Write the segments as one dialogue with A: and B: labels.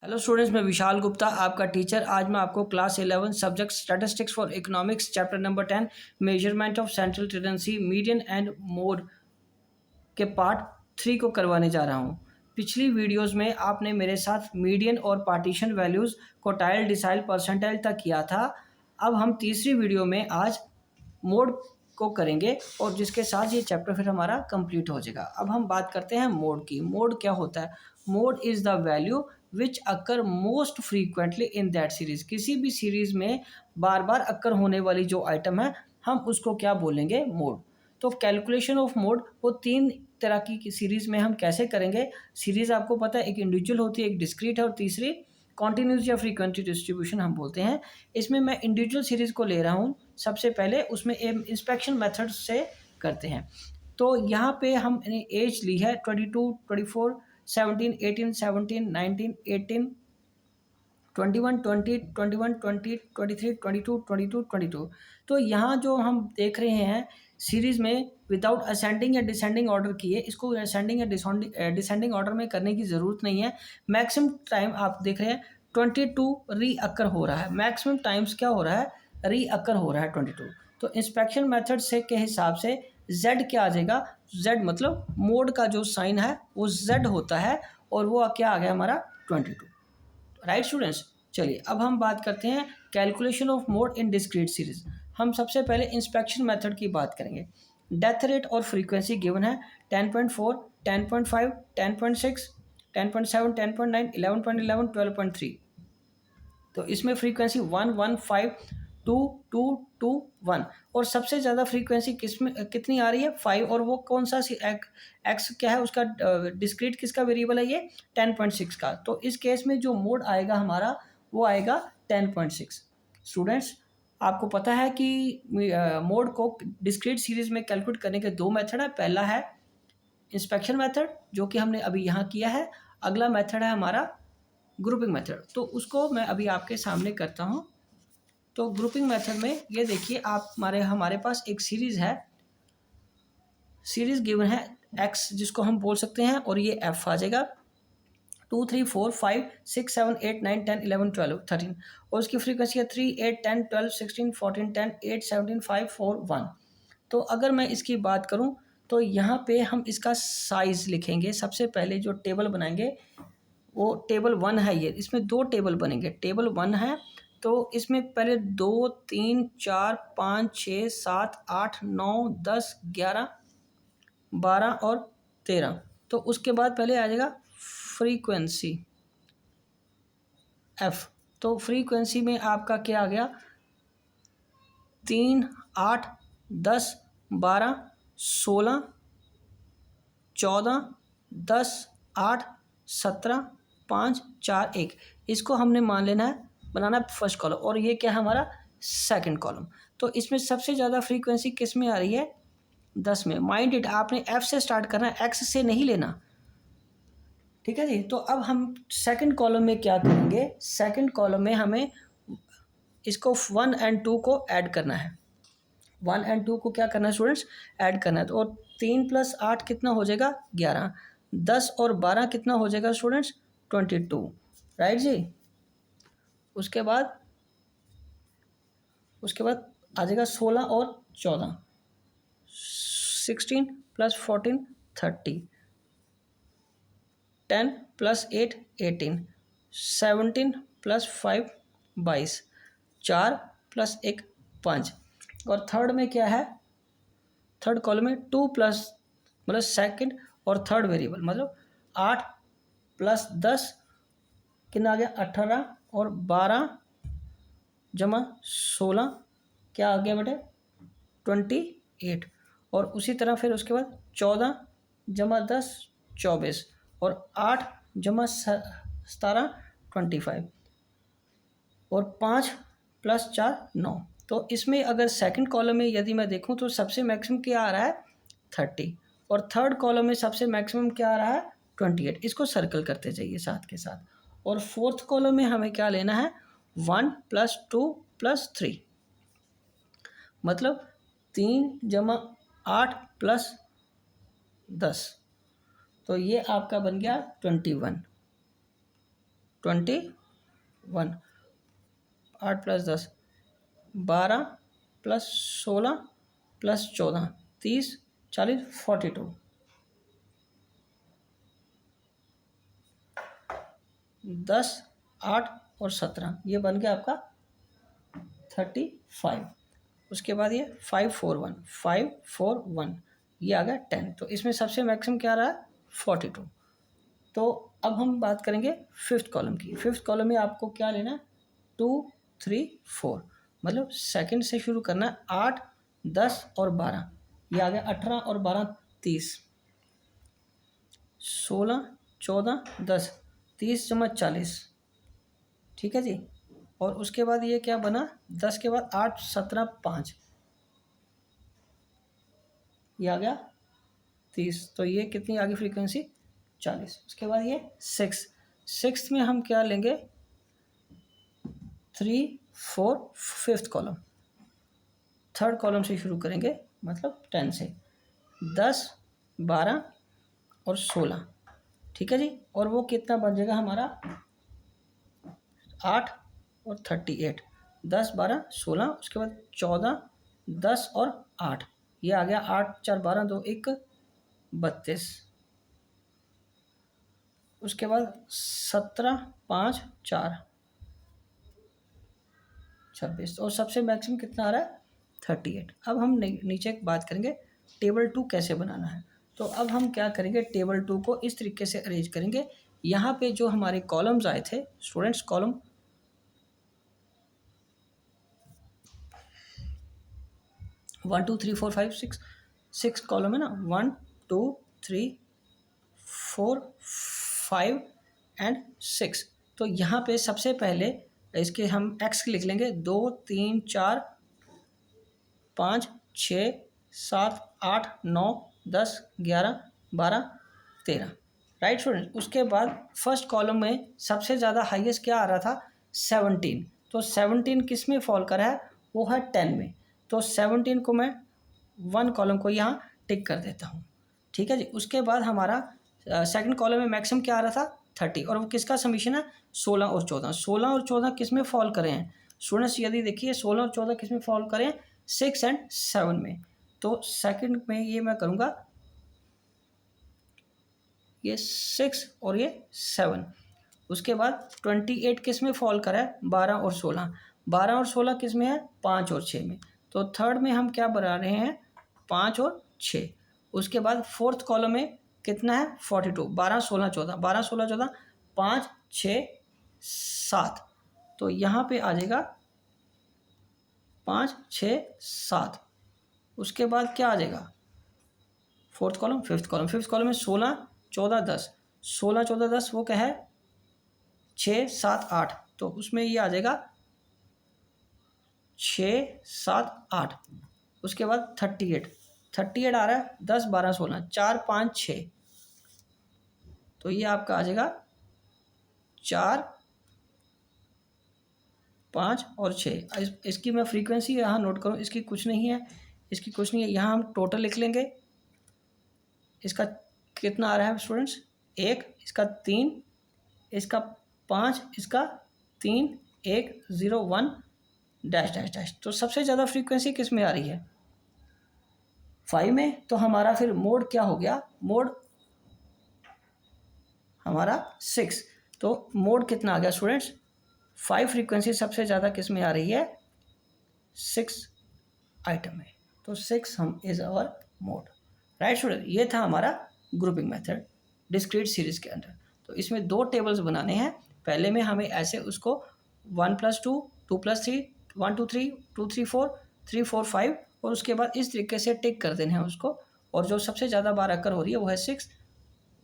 A: Hello students, मैं विशाल गुप्ता आपका teacher. आज मैं आपको class 11 subject statistics for economics chapter number 10 measurement of central tendency median and mode के पार्ट 3 को करवाने जा रहा हूं। पिछली वीडियोस में आपने मेरे साथ मीडियन और partition values quartile, decile, percentile तक किया था। अब हम तीसरी वीडियो में आज मोड को करेंगे और जिसके साथ ये चैप्टर फिर हमारा कंप्लीट हो जाएगा। अब हम बात करते हैं मोड की। मोड क्या होता है? Mode is the value which occur most frequently in that series. किसी भी सीरीज में बार बार अकर होने वाली जो आइटम है हम उसको क्या बोलेंगे? मोड। तो कैलकुलेशन ऑफ मोड वो तीन तरह की सीरीज में हम कैसे करेंगे? सीरीज आपको पता है, एक इंडिविजुअल होती है, एक डिस्क्रीट है और तीसरी कॉन्टिन्यूस या फ्रीक्वेंसी डिस्ट्रीब्यूशन हम बोलते हैं। इसमें मैं इंडिविजुअल सीरीज को ले रहा हूँ। सबसे पहले उसमें इंस्पेक्शन मेथड से करते हैं। तो यहाँ पे हमने एज ली है 22, 24, 17, 18, 17, 19, 18, 21, 20, 21, 20, 23, 22, 22, 22। तो यहाँ जो हम देख रहे हैं सीरीज़ में विदाउट असेंडिंग या डिसेंडिंग ऑर्डर किए, इसको असेंडिंग या डिसेंडिंग ऑर्डर में करने की ज़रूरत नहीं है। मैक्सिमम टाइम आप देख रहे हैं 22 री अकर हो रहा है। मैक्सिमम टाइम्स क्या हो रहा है? री अकर हो रहा है 22। तो इंस्पेक्शन मेथड से के हिसाब से z क्या आ जाएगा? z मतलब मोड का जो साइन है वो z होता है और वो क्या आ गया हमारा 22। राइट स्टूडेंट्स, चलिए अब हम बात करते हैं calculation of mode in discrete series. हम सबसे पहले इंस्पेक्शन मेथड की बात करेंगे। डेथ रेट और फ्रीक्वेंसी गिवन है 10.4, 10.5, 10.6, 10.7, 10.9, 11.11, 12.3। तो इसमें फ्रीक्वेंसी 1, 1, 5, 2, 2, 2, 1 और सबसे ज़्यादा फ्रीक्वेंसी कितनी आ रही है? 5। और वो कौन सा एक्स क्या है उसका? डिस्क्रीट किसका वेरिएबल है ये? 10.6 का। तो इस केस में जो मोड आएगा हमारा वो आएगा 10.6। स्टूडेंट्स, आपको पता है कि मोड को डिस्क्रीट सीरीज में कैलकुलेट करने के दो मेथड है। पहला है इंस्पेक्शन मेथड जो कि हमने अभी यहाँ किया है। अगला मेथड है हमारा ग्रुपिंग मेथड। तो उसको मैं अभी आपके सामने करता हूँ। तो ग्रुपिंग मेथड में ये देखिए, आप हमारे पास एक सीरीज़ है। सीरीज़ गिवन है एक्स जिसको हम बोल सकते हैं और ये एफ आ जाएगा 2, 3, 4, 5, 6, 7, 8, 9, 10, 11, 12, 13 और उसकी फ्रीक्वेंसी है 3, 8, 10, 12, 16, 14, 10, 8, 17, 5, 4, 1। तो अगर मैं इसकी बात करूं तो यहाँ पे हम इसका साइज़ लिखेंगे। सबसे पहले जो टेबल बनाएंगे वो टेबल 1 है। ये इसमें दो टेबल बनेंगे। टेबल 1 है तो इसमें पहले 2, 3, 4, 5, 6, 7, 8, 9, 10, 11, 12 और 13। तो उसके बाद पहले आ जाएगा फ्रीक्वेंसी एफ। तो फ्रीक्वेंसी में आपका क्या आ गया? 3, 8, 10, 12, 16, 14, 10, 8, 17, 5, 4, 1। इसको हमने मान लेना है, बनाना फर्स्ट कॉलम और ये क्या है हमारा? Second column. तो इसमें सबसे ज़्यादा फ्रीक्वेंसी किस में आ रही है? 10 में। माइंड इट, आपने एफ से स्टार्ट करना है, एक्स से नहीं लेना। ठीक है जी। तो अब हम सेकंड कॉलम में क्या करेंगे? सेकंड कॉलम में हमें इसको 1 और 2 को ऐड करना है। 1 और 2 को क्या करना है स्टूडेंट्स? ऐड करना है। तो और 3 + 8 कितना हो जाएगा? 11। 10 और 12 कितना हो जाएगा स्टूडेंट्स? 22। राइट जी। उसके बाद आ जाएगा 16 और 14, 16 + 14, 30, 10 + 8, 18, 17 + 5, 22, 4 + 1, 5। और थर्ड में क्या है? थर्ड कॉलम में 2 प्लस मतलब सेकंड और थर्ड वेरिएबल मतलब 8 + 10 कितना आ गया? 18 और 12 जमा 16 क्या आ गया बेटे? 28। और उसी तरह फिर उसके बाद 14 जमा 10 24 और 8 जमा 17 25 और 5 + 4 9। तो इसमें अगर सेकंड कॉलम में यदि मैं देखूं तो सबसे मैक्सिमम क्या आ रहा है? 30 और थर्ड कॉलम में सबसे मैक्सिमम क्या आ रहा है? 28। इसको सर्कल करते जाइए साथ के साथ। और फोर्थ कॉलम में हमें क्या लेना है? 1 + 2 + 3 मतलब 3 जमा 8 + 10। तो ये आपका बन गया 21। 21, 8 + 10, 12 + 16 + 14, 30, 40, 42, 10, 8 और 17, ये बन गया आपका 35। उसके बाद ये 541, 541, ये आ गया 10। तो इसमें सबसे मैक्सिमम क्या रहा है? 42। तो अब हम बात करेंगे फिफ्थ कॉलम की। फिफ्थ कॉलम में आपको क्या लेना है? 2, 3, 4, मतलब सेकंड से शुरू करना है। 8, 10 और 12, ये आ गया 18 और 12, 30, 16, 14, 10, 30 × 40, ठीक है जी। और उसके बाद ये क्या बना? 10 के बाद 8, 17, 5, ये आ गया 30। तो ये कितनी आ गई फ्रीक्वेंसी? 40। उसके बाद ये सिक्स में हम क्या लेंगे? 3, 4, फिफ्थ कॉलम। थर्ड कॉलम से शुरू करेंगे, मतलब 10 से। 10, 12 और 16, ठीक है जी। और वो कितना बन जाएगा हमारा? 8 और 38, 10, 12, 16, उसके बाद 14, 10 और 8, ये आ गया 8, 4, 12, 2, 1, 32। उसके बाद 17, 5, 4, 26, और सबसे मैक्सिमम कितना आ रहा है? 38। अब हम नीचे बात करेंगे टेबल 2 कैसे बनाना है। तो अब हम क्या करेंगे? टेबल 2 को इस तरीके से अरेंज करेंगे। यहाँ पे जो हमारे कॉलम्स आए थे स्टूडेंट्स, कॉलम 1, 2, 3, 4, 5, 6 कॉलम है ना। 1, 2, 3, 4, 5 एंड 6। तो यहाँ पे सबसे पहले इसके हम एक्स लिख लेंगे। 2, 3, 4, 5, 6, 7, 8, 9, 10, 11, 12, 13, राइट स्टूडेंट। उसके बाद फर्स्ट कॉलम में सबसे ज़्यादा हाईएस्ट क्या आ रहा था? 17। तो 17 किस में फॉल कर रहा है? वो है 10 में। तो 17 को मैं 1 कॉलम को यहाँ टिक कर देता हूँ, ठीक है जी। उसके बाद हमारा सेकंड कॉलम में मैक्सिमम क्या आ रहा था? 30। और वो किसका समीशन है? 16 और 14। 16 और 14 किस में फॉल करें हैं स्टूडेंट्स? यदि देखिए 16 और 14 किस में फॉल करें? 6 एंड 7 में। तो सेकंड में ये मैं करूँगा, ये 6 और ये 7। उसके बाद 28 किस में फॉल करा है? 12 और 16। 12 और 16 किस में है? 5 और 6 में। तो थर्ड में हम क्या बना रहे हैं? 5 और 6। उसके बाद फोर्थ कॉलम में कितना है? 42। 12, 16, 14, 12, 16, 14, 5, 6, 7। तो यहाँ पे आ जाएगा 5, 6, 7। उसके बाद क्या आ जाएगा? Fourth column, fifth column. Fifth column में 16, 14, 10। 16, 14, 10 वो क्या है? 6, 7, 8। तो उसमें ये आ जाएगा 6, 7, 8। उसके बाद 38 आ रहा है। 10, 12, 16, 4, 5, 6। तो ये आपका आ जाएगा 4, 5 और 6। इसकी मैं फ्रीक्वेंसी यहाँ नोट करूँ, इसकी कुछ नहीं है, इसकी कुछ नहीं है। यहाँ हम टोटल लिख लेंगे। इसका कितना आ रहा है स्टूडेंट्स? 1, इसका 3, इसका 5, इसका 3, 1, 0, 1, डैश डैश डैश। तो सबसे ज़्यादा फ्रीक्वेंसी किस में आ रही है? 5 में। तो हमारा फिर मोड क्या हो गया? मोड हमारा 6। तो मोड कितना आ गया स्टूडेंट्स? 5 फ्रीक्वेंसी सबसे ज़्यादा किस में आ रही है? 6 आइटम में। तो 6 हम is our mode, right student. ये था हमारा ग्रुपिंग मेथड डिस्क्रीट सीरीज़ के अंदर। तो इसमें 2 टेबल्स बनाने हैं। पहले में हमें ऐसे उसको 1 + 2, 2 + 3, 1, 2, 3, 2, 3, 4, 3, 4, 5, और उसके बाद इस तरीके से टिक कर देने हैं उसको। और जो सबसे ज़्यादा बार अकर हो रही है वो है 6,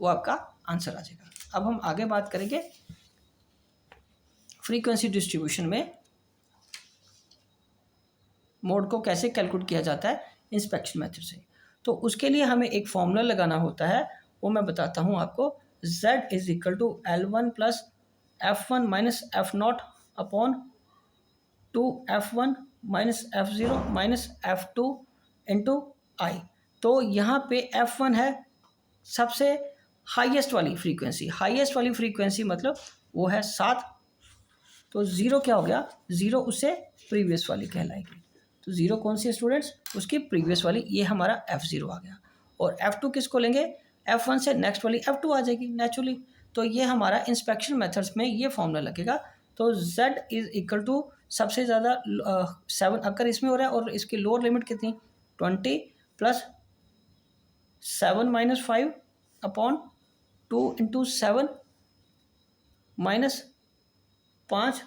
A: वो आपका आंसर आ जाएगा। अब हम आगे बात करेंगे फ्रीक्वेंसी डिस्ट्रीब्यूशन में मोड को कैसे कैलकुलेट किया जाता है इंस्पेक्शन मेथड से। तो उसके लिए हमें एक फॉर्मूला लगाना होता है, वो मैं बताता हूँ आपको। Z = L1 + F1 - F0 upon 2F1 - F0 - F2 into I। तो यहाँ पे F1 है सबसे हाईएस्ट वाली फ्रीक्वेंसी। हाईएस्ट वाली फ्रीक्वेंसी मतलब वो है 7। तो ज़ीरो क्या हो गया, ज़ीरो उससे प्रीवियस वाली कहलाएगी। तो ज़ीरो कौन सी है स्टूडेंट्स, उसकी प्रीवियस वाली, ये हमारा F0 आ गया। और F2 किसको लेंगे, F1 से नेक्स्ट वाली F2 आ जाएगी नेचुरली। तो ये हमारा इंस्पेक्शन मेथड्स में ये फॉर्मूला लगेगा। तो Z इज इक्वल टू सबसे ज़्यादा 7 अगर इसमें हो रहा है, और इसकी लोअर लिमिट कितनी 20 plus 7 minus 5 upon 2 into 7 minus 5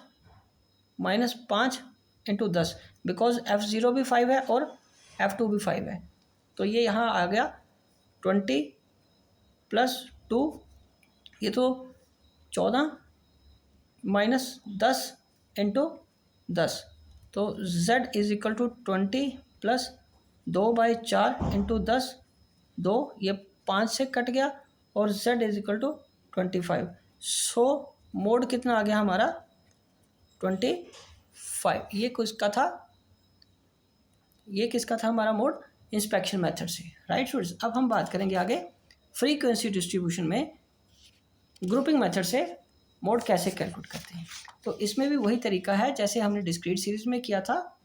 A: minus 5 into 10, because F0 भी 5 है और F2 भी 5 है। तो ये यहाँ आ गया 20 प्लस 2, ये तो 14 माइनस 10 इंटू 10। तो Z is equal to 20 plus 2/4 into 10, 2 ये 5 से कट गया, और Z is equal to 25। So mode कितना आ गया हमारा 25। ये किसका था, ये किसका था हमारा मोड, इंस्पेक्शन मेथड से, राइट स्टूडेंट्स। अब हम बात करेंगे आगे फ्रीक्वेंसी डिस्ट्रीब्यूशन में ग्रुपिंग मेथड से मोड कैसे कैलकुलेट करते हैं। तो इसमें भी वही तरीका है जैसे हमने डिस्क्रीट सीरीज में किया था,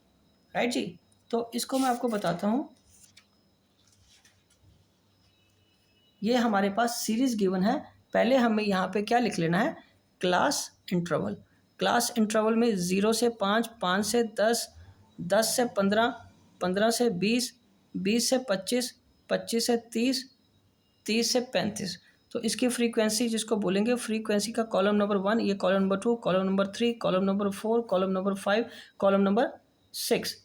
A: राइट जी। तो इसको मैं आपको बताता हूँ। ये हमारे पास सीरीज गिवन है। पहले हमें यहाँ पे क्या लिख लेना है, क्लास इंटरवल। क्लास इंटरवल में 0 से 5, 5 से 10, 10 से 15, 15 से 20, 20 से 25, 25 से 30, 30 से 35। तो इसकी फ्रीक्वेंसी जिसको बोलेंगे, फ्रीक्वेंसी का कॉलम नंबर 1, ये column number 2, column number 3, column number 4, column number 5, column number 6।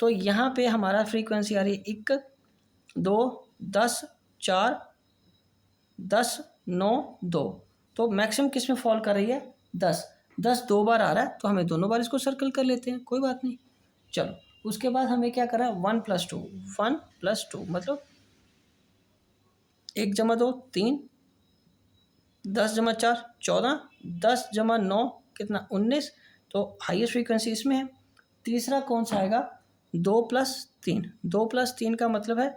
A: तो यहाँ पे हमारा फ्रीक्वेंसी आ रही है 1, 2, 10, 4, 10, 9, 2। तो मैक्सिमम किस में फॉल कर रही है, 10। 10 2 बार आ रहा है, तो हमें दोनों बार इसको सर्कल कर लेते हैं, कोई बात नहीं। चलो उसके बाद हमें क्या करना है, 1 + 2, 1 + 2 मतलब 1 + 2 3, 10 + 4 14, 10 + 9 कितना 19। तो हाईएस्ट फ्रीक्वेंसी इसमें है। तीसरा कौन सा आएगा, 2 + 3। 2 + 3 का मतलब है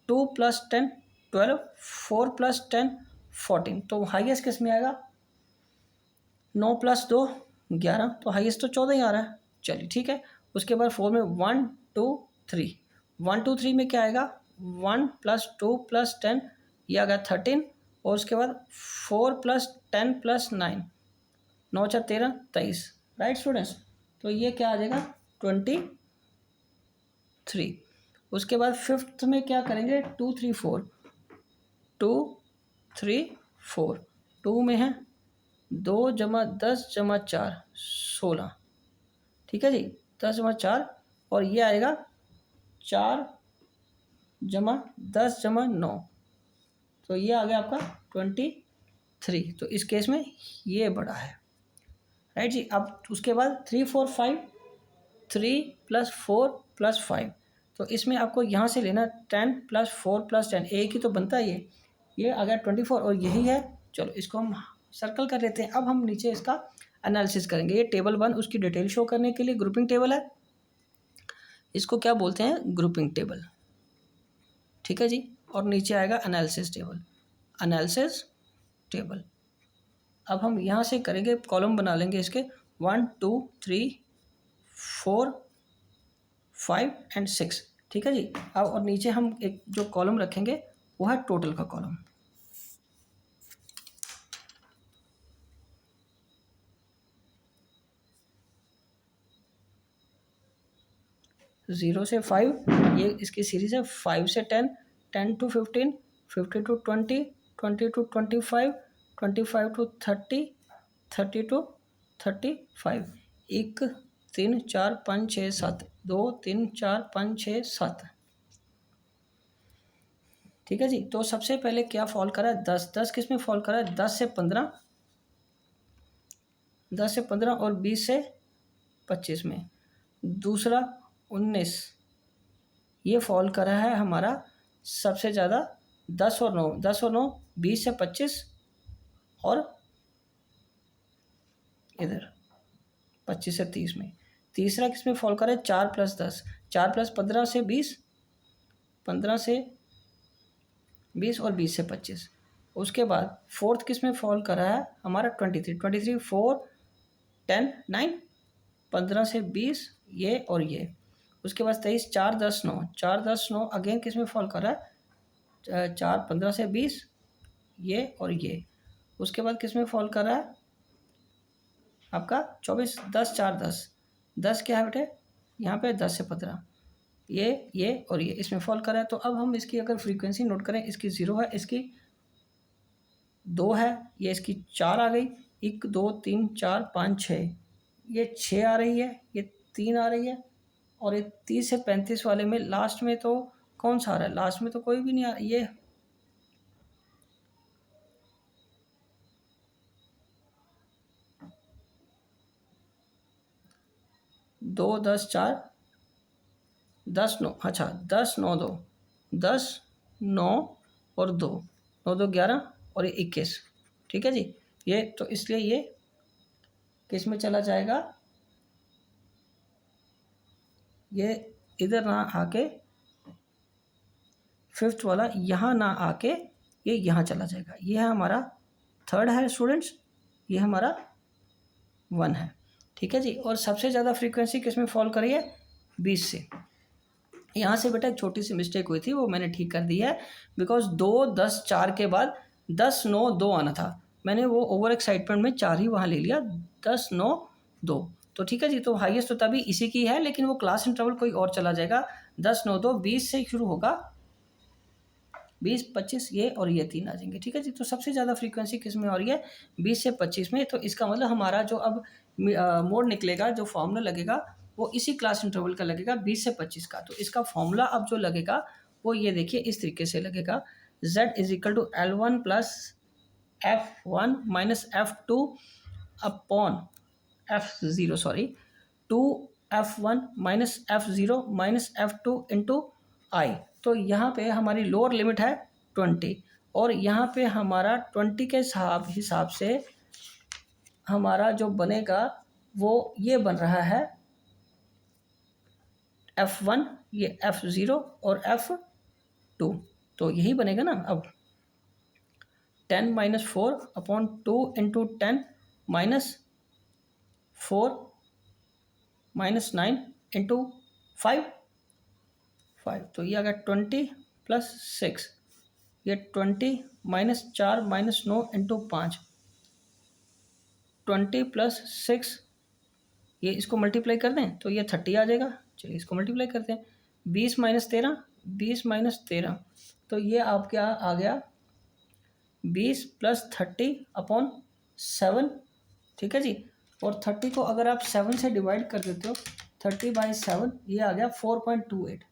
A: 2 + 10 12, 4 + 10 14। तो हाईएस्ट किस में आएगा, 9 + 2 11। तो हाईएस्ट तो 14 ही आ रहा है। चलिए ठीक है। उसके बाद 4 में 1 2 3, 1 2 3 में क्या आएगा, 1 + 2 + 10 ये आ गया 13। और उसके बाद 4 + 10 + 9, 9 4 13 23, राइट स्टूडेंट्स। तो ये क्या आ जाएगा 23। उसके बाद फिफ्थ में क्या करेंगे, 2 3 4, 2 3 4, 2 में है 2 + 10 + 4 16, ठीक है जी, 10 + 4। और ये आएगा 4 + 10 + 9, तो ये आ गया आपका 23। तो इस केस में ये बड़ा है, राइट जी। अब उसके बाद 3 4 5, 3 + 4 + 5। तो इसमें आपको यहाँ से लेना 10 + 4 + 10, एक ही तो बनता है ये आ गया 24, और यही है। चलो इसको हम सर्कल कर लेते हैं। अब हम नीचे इसका एनालिसिस करेंगे। ये टेबल 1 उसकी डिटेल शो करने के लिए ग्रुपिंग टेबल है, इसको क्या बोलते हैं, ग्रुपिंग टेबल, ठीक है जी। और नीचे आएगा एनालिसिस टेबल, एनालिसिस टेबल। अब हम यहाँ से करेंगे, कॉलम बना लेंगे इसके 1 2 3 4 5 एंड 6, ठीक है जी। अब और नीचे हम एक जो कॉलम रखेंगे वो है टोटल का कॉलम। 0 से 5 ये इसकी सीरीज है, 5 से 10, 10 to 15, 15 to 20, 20 to 25, 25 to 30, 30 to 35। 1 3 4 5 6 7, 2 3 4 5 6 7, ठीक है जी। तो सबसे पहले क्या फॉल करा है, 10। 10 किस में फॉल करा है, 10 से 15, 10 से 15 और 20 से 25 में। दूसरा 19 ये फॉल करा है हमारा सबसे ज़्यादा 10 और 9, 10 और 9 20 से 25, और इधर 25 से 30 में। तीसरा किस में फॉल करा है, 4 + 10, 4 + 15 से 20, 15 से 20 और 20 से 25। उसके बाद फोर्थ किस में फॉल कर रहा है हमारा 23, 4, 10, 9, 15 से 20 ये और ये। उसके बाद 23, 4, 10, 9, 4, 10, 9 अगेन किस में फॉल कर रहा है 4, 15 से 20 ये और ये। उसके बाद किस में फॉल कर रहा है आपका 24, 10, 4, 10, 10 क्या है बेटे यहाँ पे 10 से 15 ये और ये इसमें फॉल कर रहा है। तो अब हम इसकी अगर फ्रीक्वेंसी नोट करें, इसकी 0 है, इसकी 2 है, ये इसकी 4 आ गई, 1, 2, 3, 4, 5, 6, ये 6 आ रही है, ये 3 आ रही है, और ये 30 से 35 वाले में लास्ट में तो कौन सा आ रहा है, लास्ट में तो कोई भी नहीं आ रहा, ये 2, 10, 4, 10, 9, अच्छा 10, 9, 2, 10, 9 और 2, 9, 2, 11 और ये 21, ठीक है जी। ये तो इसलिए ये किस में चला जाएगा, ये इधर ना आके फिफ्थ वाला यहाँ ना आके ये यहाँ चला जाएगा। ये है हमारा थर्ड है स्टूडेंट्स, ये हमारा 1 है, ठीक है जी। और सबसे ज़्यादा फ्रीक्वेंसी किस में फॉल करी है 20 से। यहाँ से बेटा एक छोटी सी मिस्टेक हुई थी, वो मैंने ठीक कर दी है, बिकॉज 2, 10, 4 के बाद 10, 9, 2 आना था, मैंने वो ओवर एक्साइटमेंट में 4 ही वहाँ ले लिया, 10, 9, 2। तो ठीक है जी। तो हाईएस्ट तो तभी इसी की है, लेकिन वो क्लास इंटरवल कोई और चला जाएगा। 10, 9, 2 20 से शुरू होगा, 20, 25 ये और ये 3 आ जाएंगे, ठीक है जी। तो सबसे ज़्यादा फ्रीक्वेंसी किस में हो रही है 20 से 25 में। तो इसका मतलब हमारा जो अब मोड निकलेगा, जो फॉर्मूला लगेगा वो इसी क्लास इंटरवल का लगेगा 20 से 25 का। तो इसका फॉर्मूला अब जो लगेगा वो ये देखिए इस तरीके से लगेगा, z is equal to L1 plus F1 minus F2 upon F0 sorry 2F1 minus F0 minus F2 into I. तो यहाँ पे हमारी लोअर लिमिट है 20, और यहाँ पे हमारा 20 के हिसाब से हमारा जो बनेगा वो ये बन रहा है F1, ये F0 और F2, तो यही बनेगा ना। अब 10 minus 4 upon 2 into 10 minus 4 minus 9 into 5, तो ये आ गया 20 प्लस 6, ये 20 माइनस 4 माइनस 9 इंटू 5, 20 प्लस 6, ये इसको मल्टीप्लाई कर दें तो ये 30 आ जाएगा। चलिए इसको मल्टीप्लाई करते हैं, 20 माइनस 13, 20 माइनस 13, तो ये आपके आ गया 20 प्लस 30 अपॉन 7, ठीक है जी। और 30 को अगर आप 7 से डिवाइड कर देते हो, 30/7, ये आ गया 4.28,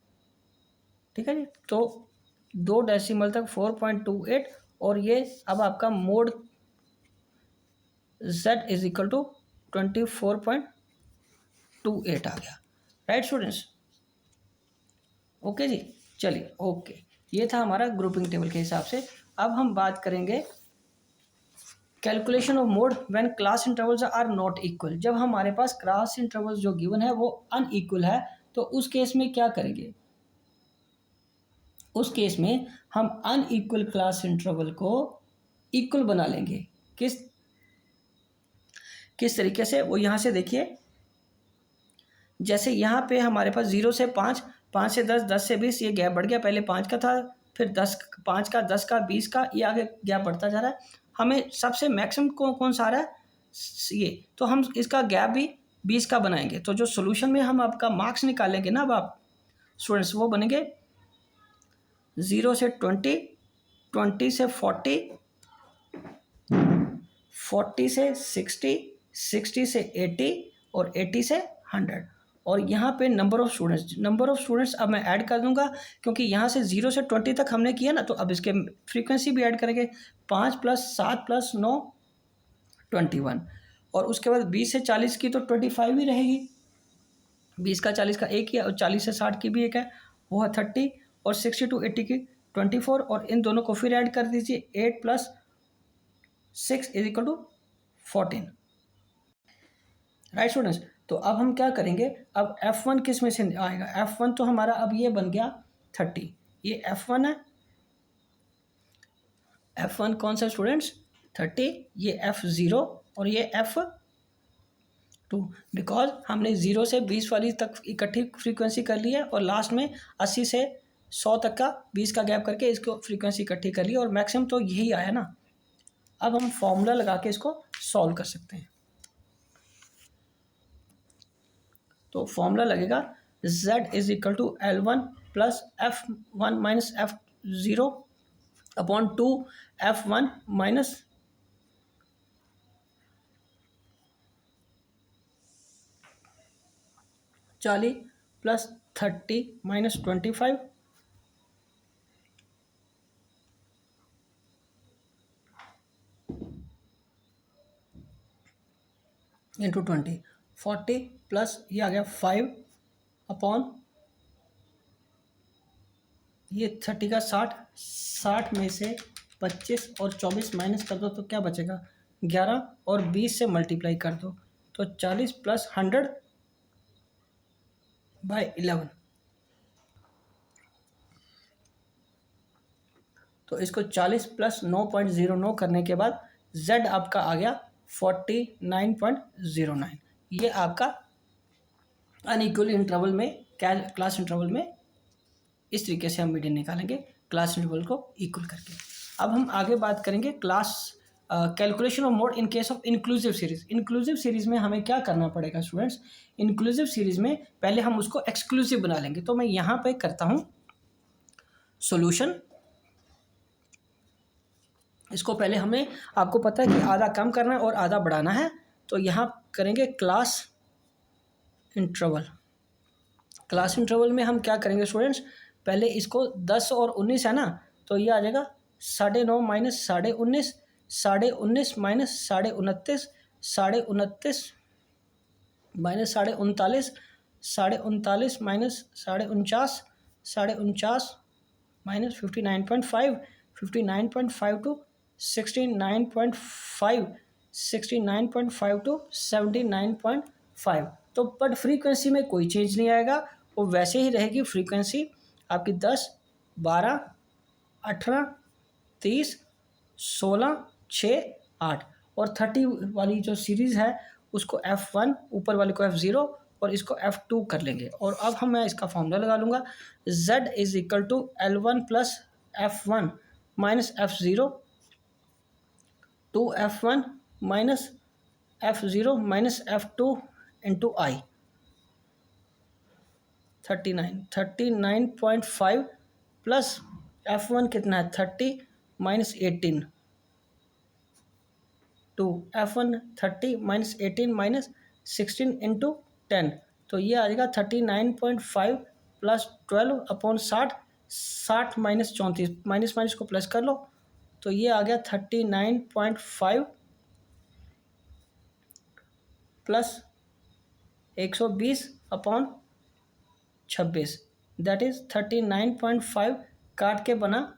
A: ठीक है जी। तो 2 डेसिमल तक 4.28, और ये अब आपका mode z is equal to 24.28 आ गया, राइट स्टूडेंट्स। ओके जी, चलिए ओके, ये था हमारा ग्रुपिंग टेबल के हिसाब से। अब हम बात करेंगे calculation of mode when class intervals are not equal. जब हमारे पास क्लास इंटरवल्स जो गिवन है वो अनइक्वल है, तो उस केस में क्या करेंगे, उस केस में हम अनइक्वल क्लास इंटरवल को इक्वल बना लेंगे। किस तरीके से, वो यहाँ से देखिए, जैसे यहाँ पे हमारे पास 0 से 5, 5 से 10, 10 से 20, ये गैप बढ़ गया, पहले 5 का था, फिर 10, 5 का, 10 का, 20 का, ये आगे गैप बढ़ता जा रहा है। हमें सबसे मैक्सिमम कौन सा आ रहा है ये, तो हम इसका गैप भी 20 का बनाएंगे। तो जो सोल्यूशन में हम आपका मार्क्स निकालेंगे ना अब आप स्टूडेंट्स, वो बनेंगे 0 से 20, 20 से 40, 40 से 60, 60 से 80 और 80 से 100। और यहाँ पे नंबर ऑफ़ स्टूडेंट्स अब मैं ऐड कर दूंगा, क्योंकि यहाँ से 0 से 20 तक हमने किया ना, तो अब इसके फ्रीक्वेंसी भी ऐड करेंगे। 5 प्लस 7 प्लस 9 21, और उसके बाद 20 से 40 की तो 25 ही रहेगी, 20 का 40 का एक ही है, और 40 से 60 की भी एक है, वो है 30, और 60 to 80 की 24, और इन दोनों को फिर ऐड कर दीजिए, 8 plus 6 is equal to 14, right students. तो अब हम क्या करेंगे, अब F1 किस में से आएगा, F1 तो हमारा अब ये बन गया 30, ये F1 है, F1 कौन सा स्टूडेंट्स 30, ये F0 और ये F2। बिकॉज हमने 0 से 20 वाली तक इकट्ठी फ्रीक्वेंसी कर ली है और लास्ट में 80 से 100 तक का 20 का गैप करके इसको फ्रीक्वेंसी इकट्ठी कर ली और मैक्सिमम तो यही आया ना। अब हम फॉर्मूला लगा के इसको सॉल्व कर सकते हैं। तो फॉर्मूला लगेगा z is equal to L1 plus F1 minus F0 upon 2 F1 minus चालीस प्लस 30 माइनस 25 इंटू 20, 40 प्लस ये आ गया 5 अपॉन ये 30 का 60, 60 में से 25 और 24 माइनस कर दो तो क्या बचेगा 11 और 20 से मल्टीप्लाई कर दो तो 40 प्लस 100/11। तो इसको 40 प्लस 9.09 करने के बाद z आपका आ गया 49.09। ये आपका अनइक्वल इंटरवल में क्लास इंटरवल में इस तरीके से हम मीडियन निकालेंगे क्लास इंटरवल को इक्वल करके। अब हम आगे बात करेंगे class calculation of mode in case of inclusive series. Inclusive series में हमें क्या करना पड़ेगा स्टूडेंट्स, इंक्लूसिव सीरीज में पहले हम उसको एक्सक्लूसिव बना लेंगे। तो मैं यहाँ पे करता हूँ सॉल्यूशन। इसको पहले हमें, आपको पता है कि आधा कम करना है और आधा बढ़ाना है, तो यहाँ करेंगे क्लास इंटरवल। क्लास इंटरवल में हम क्या करेंगे स्टूडेंट्स, पहले इसको 10 और 19 है ना, तो ये आ जाएगा 9.5 minus 19.5, 19.5 minus 29.5, 29.5 minus 39.5, 39.5 minus 49.5, 49.5 minus 59.5, 59.5 to 69.5, 69.5 to 79.5। तो बट फ्रीक्वेंसी में कोई चेंज नहीं आएगा, वो वैसे ही रहेगी फ्रीक्वेंसी आपकी 10, 12, 18, 30, 16, 6, 8 और 30 वाली जो सीरीज़ है उसको F1, ऊपर वाले को F0 और इसको F2 कर लेंगे। और अब मैं इसका फॉर्मूला लगा लूँगा, z is equal to L1 plus F1 minus F0 to F1 minus F0 minus F2 into I। 39.5 plus F1 कितना है 30 minus 18 to F1 30 minus 18 minus 16 into 10, तो ये आ जाएगा 39.5 plus 12 upon 60, 60 minus 34, minus minus को plus कर लो तो ये आ गया 39.5 प्लस 120 अपॉन 26, दैट इज 39.5 काट के बना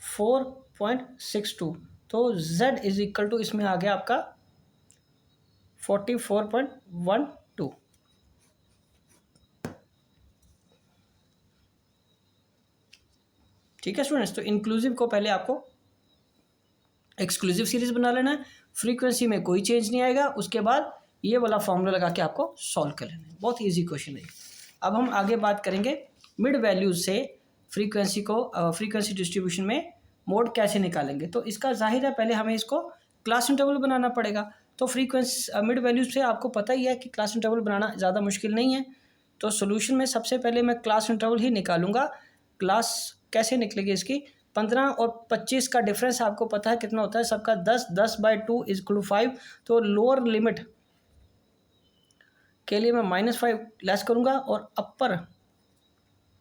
A: 4.62। तो z इज इक्वल टू इसमें आ गया आपका 44.12। ठीक है स्टूडेंट्स, तो इंक्लूसिव को पहले आपको एक्सक्लूसिव सीरीज बना लेना है, फ्रीक्वेंसी में कोई चेंज नहीं आएगा, उसके बाद ये वाला फॉर्मूला लगा के आपको सॉल्व कर लेना है। बहुत इजी क्वेश्चन है। अब हम आगे बात करेंगे मिड वैल्यूज से फ्रीक्वेंसी को फ्रीक्वेंसी डिस्ट्रीब्यूशन में मोड कैसे निकालेंगे। तो इसका जाहिर है पहले हमें इसको क्लास इंटरवल बनाना पड़ेगा। तो फ्रीक्वेंसी मिड वैल्यूज से आपको पता ही है कि क्लास इंटरवल बनाना ज़्यादा मुश्किल नहीं है। तो सोल्यूशन में सबसे पहले मैं क्लास इंटरवल ही निकालूंगा। क्लास कैसे निकलेगी इसकी, 15 और 25 का डिफरेंस आपको पता है कितना होता है सबका, 10, 10/2 इज इक्वल टू 5। तो लोअर लिमिट के लिए मैं -5 लेस करूँगा और अपर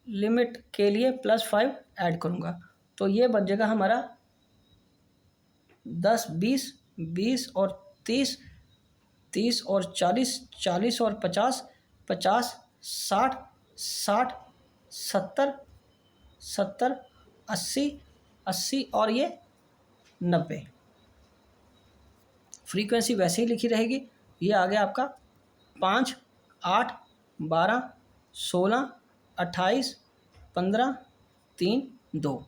A: लिमिट के लिए +5 ऐड करूँगा। तो ये बन जाएगा हमारा 10, 20, 20 और 30, 30 और 40, 40 और 50, 50, 60, 60, 70, 70, 80, 80 और ये 90। फ्रीक्वेंसी वैसे ही लिखी रहेगी। ये आ गया आपका 5, 8, 12, 16, 28, 15, 3, 2।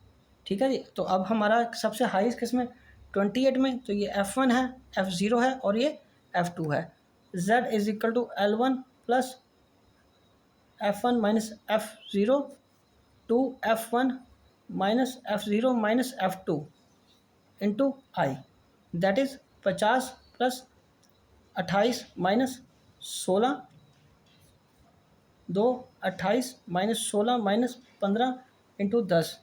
A: ठीक है जी। तो अब हमारा सबसे हाईएस्ट किस में, 28 में, तो ये F1 है, F0 है और ये F2 है। Z is equal to L1 plus F1 minus F0 to F1 minus F0 minus F2 into I, that is 50 plus 28 minus 16, 2 28 minus 16 minus 15 into 10,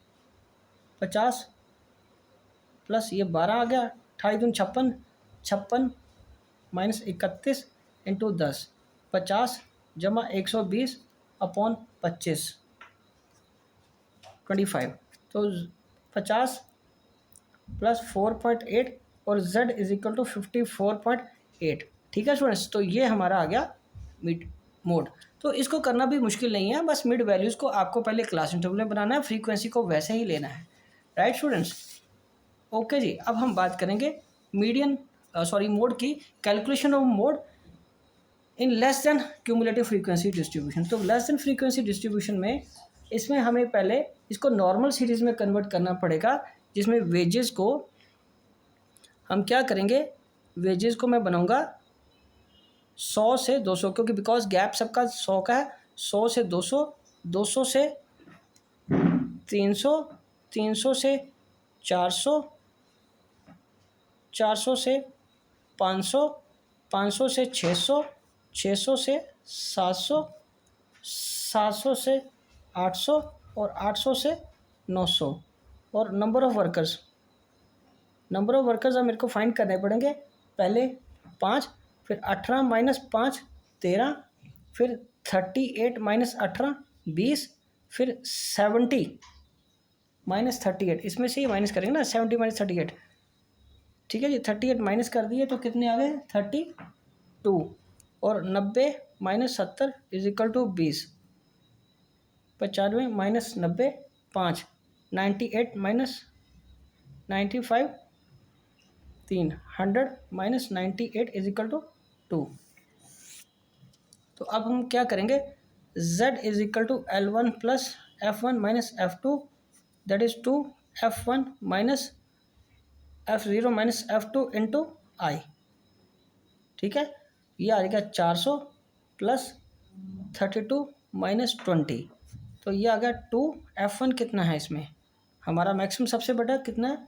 A: 50 plus ये 12 आ गया, 28 दूनी 56, 56 माइनस 31 इंटू 10, 50 जमा 120 अपॉन 25, 25, तो 50 प्लस 4.8 और z इज इक्वल टू 54.8। ठीक है students, तो ये हमारा आ गया मिड मोड। तो इसको करना भी मुश्किल नहीं है, बस मिड वैल्यूज़ को आपको पहले क्लास इंटरवल में बनाना है, फ्रीक्वेंसी को वैसे ही लेना है, राइट स्टूडेंट्स। ओके जी, अब हम बात करेंगे मीडियन मोड की, calculation of mode in less than cumulative frequency distribution. तो लेस देन फ्रीक्वेंसी डिस्ट्रीब्यूशन में इसमें हमें पहले इसको नॉर्मल सीरीज़ में कन्वर्ट करना पड़ेगा, जिसमें वेजेस को हम क्या करेंगे, वेजेस को मैं बनाऊंगा 100 से 200, क्योंकि बिकॉज गैप सबका 100 का है। 100 से 200, 200 से 300, 300 से 400, 400 से 500, 500 से 600, 600 से 700, 700 से 800 और 800 से 900। और नंबर ऑफ़ वर्कर्स अब मेरे को फाइंड करने पड़ेंगे। पहले 5, फिर 18 माइनस 5 13, फिर 38 माइनस 18 20, फिर 70 माइनस 38, इसमें से ही माइनस करेंगे ना, 70 माइनस 38। ठीक है जी, 38 माइनस कर दिए तो कितने आ गए, 32। और 90 minus 70 is equal to 20, 95 minus 90 5, 98 minus 95 3, 100 minus 98 is equal to 2। तो अब हम क्या करेंगे, z is equal to L1 plus F1 minus F2, that is 2 F1 minus F0 minus F2 into I. ठीक है, ये आ जाएगा 400 प्लस 32 माइनस 20, तो ये आ गया 2 F1 कितना है इसमें, हमारा मैक्सिमम सबसे बड़ा कितना है,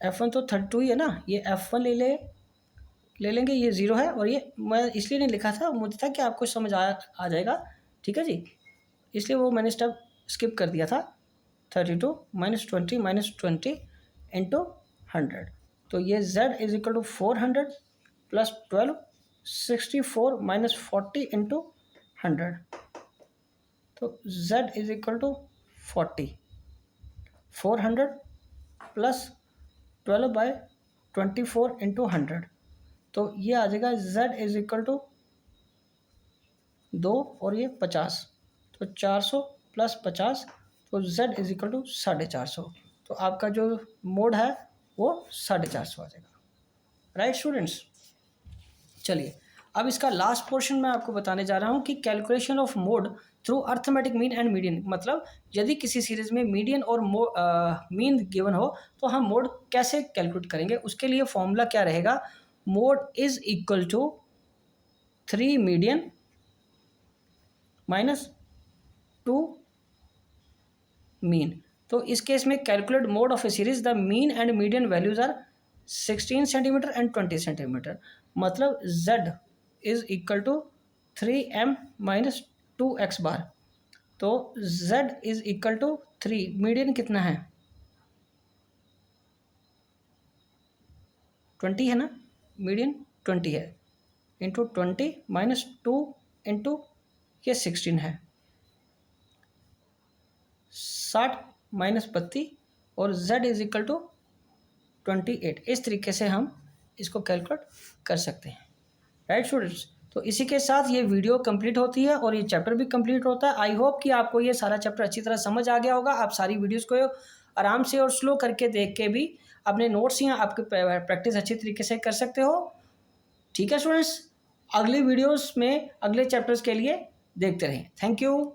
A: F1 तो 32 ही है ना, ये F1 ले लेंगे, ये 0 है। और ये मैं इसलिए नहीं लिखा था, मुझे था कि आपको समझ आ जाएगा। ठीक है जी, इसलिए वो मैंने स्टेप स्किप कर दिया था। 32 माइनस 20 इंटू 100, तो ये z is equal to 400 plus 12, 64 minus 40 into 100, तो z is equal to 40, 400 plus 12 by 24 into 100, तो ये आ जाएगा z इज इक्वल टू 2 और ये 50, तो 400 प्लस 50, तो z इज इक्वल टू 450। तो आपका जो मोड है वो 450 आ जाएगा, राइट स्टूडेंट्स। चलिए अब इसका लास्ट पोर्शन मैं आपको बताने जा रहा हूँ कि calculation of mode through arithmetic mean and median. मतलब यदि किसी सीरीज़ में मीडियन और मीन गिवन हो तो हम मोड कैसे कैलकुलेट करेंगे, उसके लिए फॉर्मूला क्या रहेगा, mode is equal to 3 median minus 2 mean. तो इस केस में calculate mode of a series, the mean and median values are 16 centimetre and 20 centimetre. मतलब z is equal to 3m minus 2x bar. तो z is equal to 3, median कितना है 20 है ना, median 20 है, इंटू 20 माइनस 2 इंटू ये 16 है, 60 minus 32 और z इज इक्वल टू 28। इस तरीके से हम इसको कैलकुलेट कर सकते हैं, राइट स्टूडेंट्स। तो इसी के साथ ये वीडियो कंप्लीट होती है और ये चैप्टर भी कंप्लीट होता है। आई होप कि आपको ये सारा चैप्टर अच्छी तरह समझ आ गया होगा। आप सारी वीडियोस को आराम से और स्लो करके देख के भी अपने नोट्स या आपके प्रैक्टिस अच्छी तरीके से कर सकते हो। ठीक है स्टूडेंट्स, अगली वीडियोस में अगले चैप्टर्स के लिए देखते रहें। Thank you.